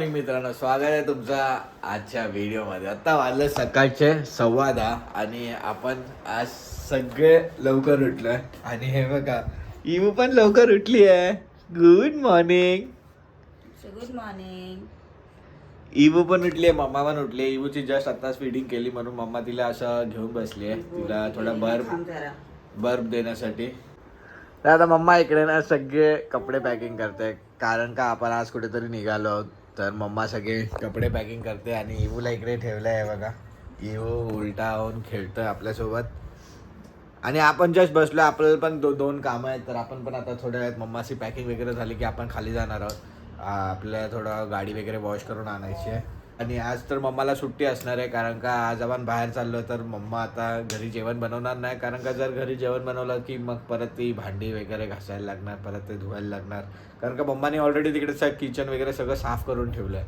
Morning मित्रांनो, स्वागत आहे तुमचा आजच्या व्हिडिओमध्ये. आता वाजले सकाळचे 10:15 आणि आपण आज सगळे लवकर उठलोय. आणि हे बघा, इवू पण लवकर उठली आहे. Good morning. Good morning. इवू पण उठली आहे, मम्मा पण उठली आहे. इवूची जस्ट आताच फीडिंग केली म्हणून मम्मा तिला असं घेऊन बसली आहे, तिला थोडा बर्फ देण्यासाठी. तर आता मम्मा इकडे ना सगळे कपडे पॅकिंग करते, कारण का आपण आज कुठेतरी निघालो आहोत. तर मम्मा सगळे कपडे पॅकिंग करते आणि इवूला इकडे ठेवलं आहे बघा. इवू उलटा होऊन खेळतोय आपल्यासोबत. आणि आपण जस्ट बसलो, आपल्याला पण दोन कामं आहेत. तर आपण पण आता थोड्या वेळात मम्माची पॅकिंग वगैरे झाली की आपण खाली जाणार आहोत. आपल्याला थोडं गाडी वगैरे वॉश करून आणायची आहे. आणि आज तर मम्माला सुट्टी असणार आहे, कारण का आज आपण बाहेर चाललो. तर मम्मा आता घरी जेवण बनवणार नाही, कारण का जर घरी जेवण बनवलं की मग परत ती भांडी वगैरे घासायला लागणार, परत ते धुवायला लागणार. कारण का मम्माने ऑलरेडी तिकडे किचन वगैरे सगळं साफ करून ठेवलं आहे.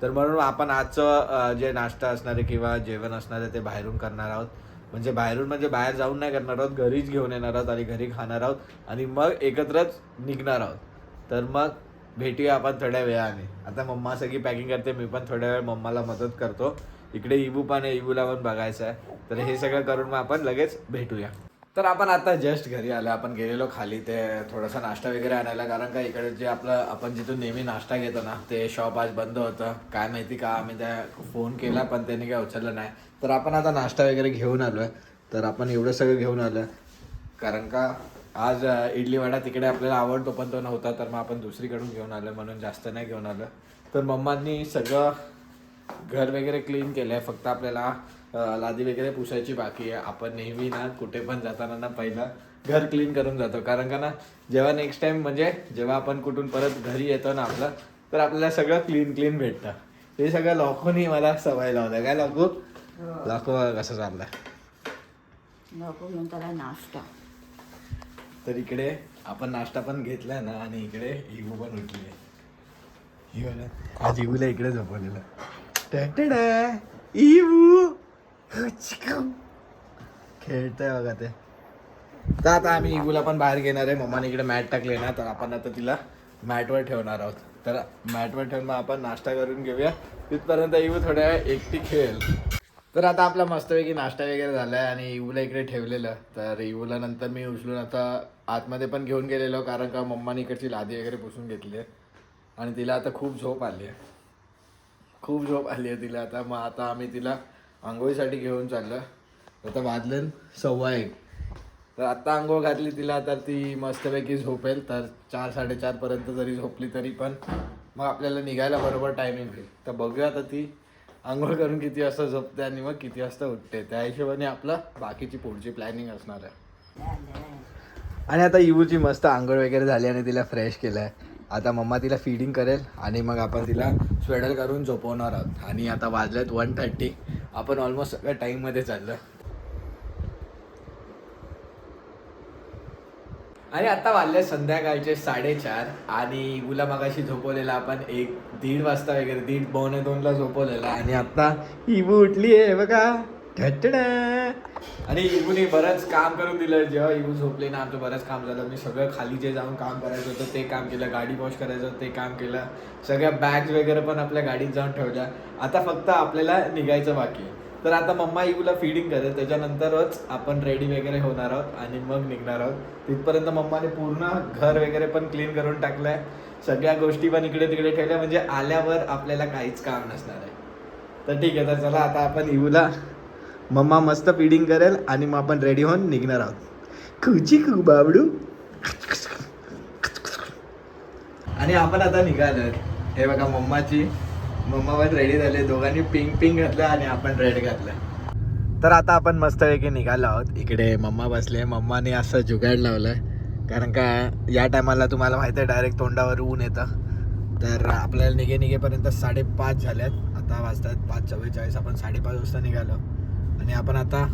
तर म्हणून आपण आजचं जे नाश्ता असणार आहे किंवा जेवण असणार आहे ते बाहेरून करणार आहोत. म्हणजे बाहेर जाऊन नाही करणार आहोत, घरीच घेऊन येणार आहोत आणि घरी खाणार आहोत आणि मग एकत्रच निघणार आहोत. तर मग भेटूया आपण थोड्या वेळाने. आता मम्मा सगळी पॅकिंग करते, मी पण थोड्या वेळ मम्माला मदत करतो. इकडे इबू पण आहे, इबूला पण बघायचं आहे. तर हे सगळं करून मग आपण लगेच भेटूया. तर आपण आता जस्ट घरी आलो. आपण गेलेलो खाली ते थोडासा नाश्ता वगैरे आणायला, कारण का इकडे जे आपण जिथून नेहमी नाश्ता घेतो ना ते शॉप आज बंद होतं. काय माहिती का, आम्ही त्या फोन केला पण त्यांनी काय उचललं नाही. तर आपण आता नाश्ता वगैरे घेऊन आलो आहे. तर आपण एवढं सगळं घेऊन आलो आहे, कारण का आज इडली वडा तिकडे आपल्याला आवडतो पण तो नव्हता. तर मग आपण दुसरीकडून घेऊन आलो, म्हणून जास्त नाही घेऊन आलो. तर मम्मांनी सगळं घर वगैरे क्लीन केलं आहे. फक्त आपल्याला लादी वगैरे पुसायची बाकी आहे. आपण नेहमी ना कुठे पण जाताना ना पहिला घर क्लीन करून जातो, कारण का ना जेव्हा नेक्स्ट टाइम म्हणजे जेव्हा आपण कुठून परत घरी येतो ना आपलं, तर आपल्याला सगळं क्लीन भेटतं. हे सगळं लॉकोनी मला सवय लावलं. काय लॉको कसं चाललंय नको घेऊन त्याला नाश्ता. तर इकडे आपण नाश्ता पण घेतलाय ना, आणि इकडे इवू पण उठली आहे. आज इवूला इकडे झोपवलेलं. इवू खेळतंय बघा ते. तर आता आम्ही इवूला पण बाहेर घेणार आहे. मम्माने इकडे मॅट टाकले ना, तर आपण आता तिला मॅटवर ठेवणार आहोत. तर मॅटवर ठेवून मग आपण नाश्ता करून घेऊया. तिथपर्यंत इवू थोड्या वेळ एकटी खेळेल. तर आता आपला मस्तपैकी नाश्ता वगैरे झाला आहे आणि इवूला इकडे ठेवलेलं. तर इवूला नंतर मी उचलून आता आतमध्ये पण घेऊन गेलेलो, कारण का मम्माने इकडची लादी वगैरे पुसून घेतली आहे आणि तिला आता खूप झोप आली आहे तिला आता. मग आता आम्ही तिला आंघोळीसाठी घेऊन चाललो. आता वाजले 1:15. तर आत्ता आंघोळ घातली तिला, तर ती मस्तपैकी झोपेल. तर 4-4:30पर्यंत जरी झोपली तरी पण मग आपल्याला निघायला बरोबर टायमिंग होईल. तर बघूया आता ती आंघोळ करून किती वाजता झोपते आणि मग किती वाजता उठते. त्या हिशोबाने आपलं बाकीची पुढची प्लॅनिंग असणार आहे. आणि आता इवूची मस्त आंघोळ वगैरे झाली आणि तिला फ्रेश केलं आहे. आता मम्मा तिला फीडिंग करेल आणि मग आपण तिला स्वेडल करून झोपवणार आहोत. आणि आता वाजलेत 1:30. आपण ऑलमोस्ट सगळ्या टाईममध्ये चाललो. आणि आता वाजले संध्याकाळचे 4:30 आणि इवूला मगाशी झोपवलेला आपण 1-1:30 वाजता वगैरे 1:30-1:45ला झोपवलेला. आणि आता इवू उठली आहे बघा. आणि इवूने बरंच काम करून दिलं. जेव्हा इवू झोपले ना आमचं बरंच काम झालं. मी सगळं खाली जे जाऊन काम करायचं होतं ते काम केलं, गाडी वॉश करायचं होतं ते काम केलं, सगळ्या बॅग्स वगैरे पण आपल्या गाडीत जाऊन ठेवल्या. आता फक्त आपल्याला निघायचं बाकी आहे. तर आता मम्मा इवूला फीडिंग करेल, त्याच्यानंतरच आपण रेडी वगैरे होणार आहोत आणि मग निघणार आहोत. तिथपर्यंत मम्माने पूर्ण घर वगैरे पण क्लीन करून टाकलंय, सगळ्या गोष्टी पण इकडे तिकडे ठेवल्या, म्हणजे आल्यावर आपल्याला काहीच काम नसणार आहे. तर ठीक आहे, तर चला आता आपण इवूला मम्मा मस्त फीडिंग करेल आणि मग आपण रेडी होऊन निघणार आहोत. खुची खू बाबडू. आणि आपण आता निघालो. हे बघा मम्मा पण रेडी झाले. दोघांनी पिंक घातलं आणि आपण रेड घातलं. तर आता आपण मस्तपैकी निघालो आहोत. इकडे मम्मा बसले. मम्माने असं जुगाड लावलंय, कारण का या टायमाला तुम्हाला माहिती आहे डायरेक्ट तोंडावर ऊन येतं. तर आपल्याला निघेपर्यंत 5:30 झाल्यात. आता वाजतात 5:44. आपण 5:30 वाजता निघालो आणि आपण आता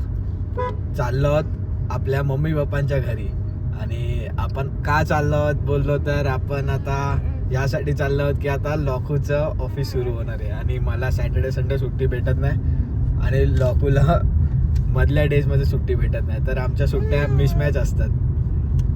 चाललो आहोत आपल्या मम्मी पप्पांच्या घरी. आणि आपण का चाललो आहोत बोललो तर आपण आता यासाठी चाललो आहोत की आता लॉकूचं ऑफिस सुरू होणार आहे आणि मला सॅटर्डे संडे सुट्टी भेटत नाही आणि लॉकूला मधल्या डेजमध्ये सुट्टी भेटत नाही. तर आमच्या सुट्ट्या मिसमॅच असतात.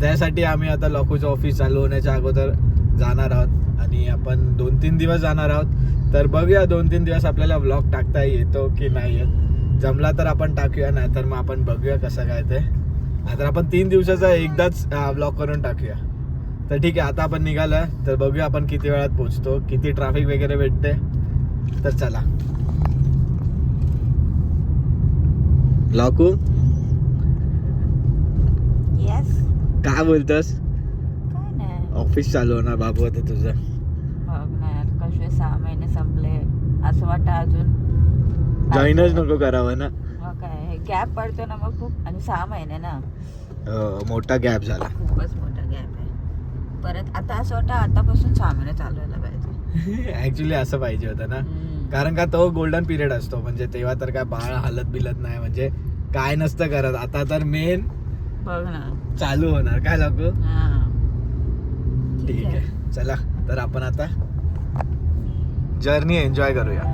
त्यासाठी आम्ही आता लॉकूचं ऑफिस चालू होण्याच्या अगोदर जाणार आहोत आणि आपण 2-3 दिवस जाणार आहोत. तर बघूया 2-3 दिवस आपल्याला व्लॉग टाकता येतो की नाही येत. जमला तर आपण टाकूया, नाही तर मग आपण बघूया कसं काय ते. नाहीतर आपण 3 दिवसाचा एकदाच व्लॉग करून टाकूया. तर ठीक आहे, आता आपण निघालोय. तर बघूया आपण किती वेळात पोहोचतो, किती ट्रॅफिक वगैरे भेटते. तर चला. लाकू येस. काय बोलतोस? काय नाही ऑफिस चालू होणार बाबू आता तुझं. बघ ना यार, कसे 6 महिने संपले. असं वाटतं अजून जॉईनच नको करावं ना. मग काय गॅप पडतो ना मग खूप. आणि 6 महिने ना, मोठा गॅप झाला. खूपच मोठा गॅप आहे. परत आता असं वाटतं आतापासून 6 महिने चालू व्हायला पाहिजे. ऍक्च्युली असं पाहिजे होतं ना. कारण का तो गोल्डन पिरियड असतो, म्हणजे तेव्हा तर काय बाळ हलत बिलत नाही, म्हणजे काय नसतं करत. आता तर मेन बघ ना चालू होणार. काय लागू. हा ठीक आहे, चला. तर आपण आता जर्नी एन्जॉय करूया.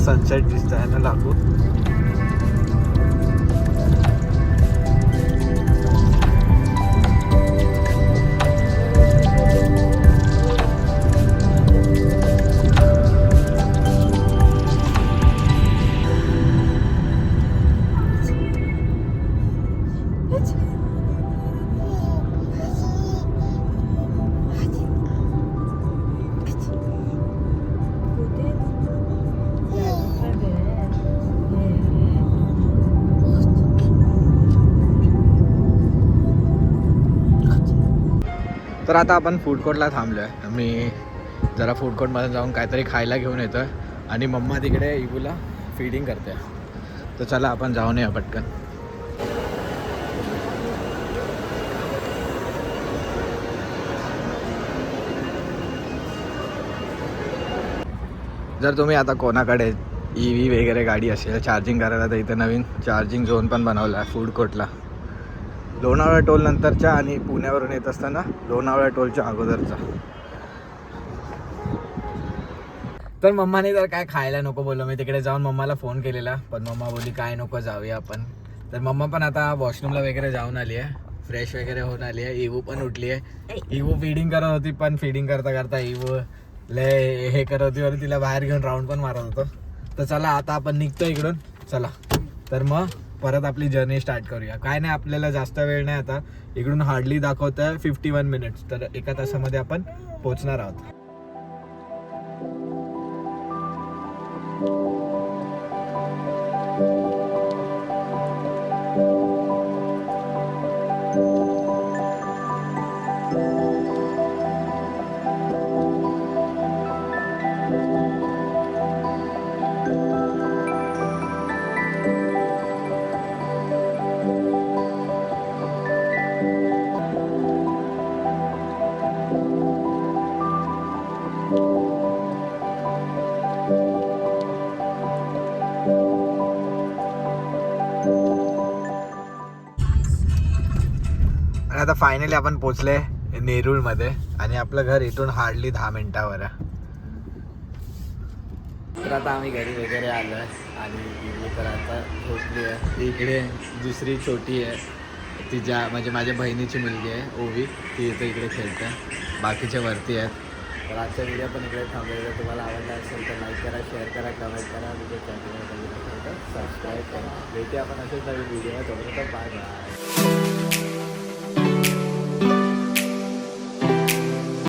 सनसेट दिसत आहे ना लागू. तर आता आपण फूड कोर्टला थांबलो आहे. मी जरा फूड कोर्टमध्ये जाऊन काहीतरी खायला घेऊन येतो आहे आणि मम्मा तिकडे इबूला फीडिंग करते. तर चला आपण जाऊन या पटकन. जर तुम्ही आता कोणाकडे EV वगैरे गाडी असेल चार्जिंग करायला, तर इथं नवीन चार्जिंग झोन पण बनवला आहे फूड कोर्टला. लोणावळा टोल नंतरच्या आणि पुण्यावरून येत असताना लोणावळा टोलच्या अगोदरचा. तर मम्माने तर काय खायला नको बोललो. मी तिकडे जाऊन मम्माला फोन केलेला, पण मम्मा बोलली काय नको, जाऊया आपण. तर मम्मा पण आता वॉशरूमला वगैरे जाऊन आली आहे, फ्रेश वगैरे होऊन आली आहे. इवू पण उठली आहे. इवू फीडिंग करत होती, पण फीडिंग करता करता इवू लय हे करत होती आणि तिला बाहेर घेऊन राऊंड पण मारत होतो. तर चला आता आपण निघतो इकडून. चला तर मग परत आपली जर्नी स्टार्ट करूया. काय नाही, आपल्याला जास्त वेळ नाही. आता इकडून हार्डली दाखवत आहे 51 मिनिट्स. तर 1 तासामध्ये आपण पोहोचणार आहोत. आता फायनली आपण पोचले नेरूळमध्ये आणि आपलं घर इथून हार्डली 10 मिनिटावर आहे. तर आता आम्ही घरी वगैरे आलो आहे आणि इवू तर आता झोपली आहे. इकडे दुसरी छोटी आहे तिच्या म्हणजे माझ्या बहिणीची मुलगी आहे ओवी, ती इथं इकडे खेळते. बाकीच्या वरती आहेत. तर आजचा व्हिडिओ पण इकडे थांबलेला. तुम्हाला आवडला असेल तर लाईक करा, शेअर करा, कमेंट करा, तुझ्या चॅनलला सबस्क्राईब करा. भेटूया आपण असेच नवीन व्हिडिओ. तोपर्यंत बाय बाय.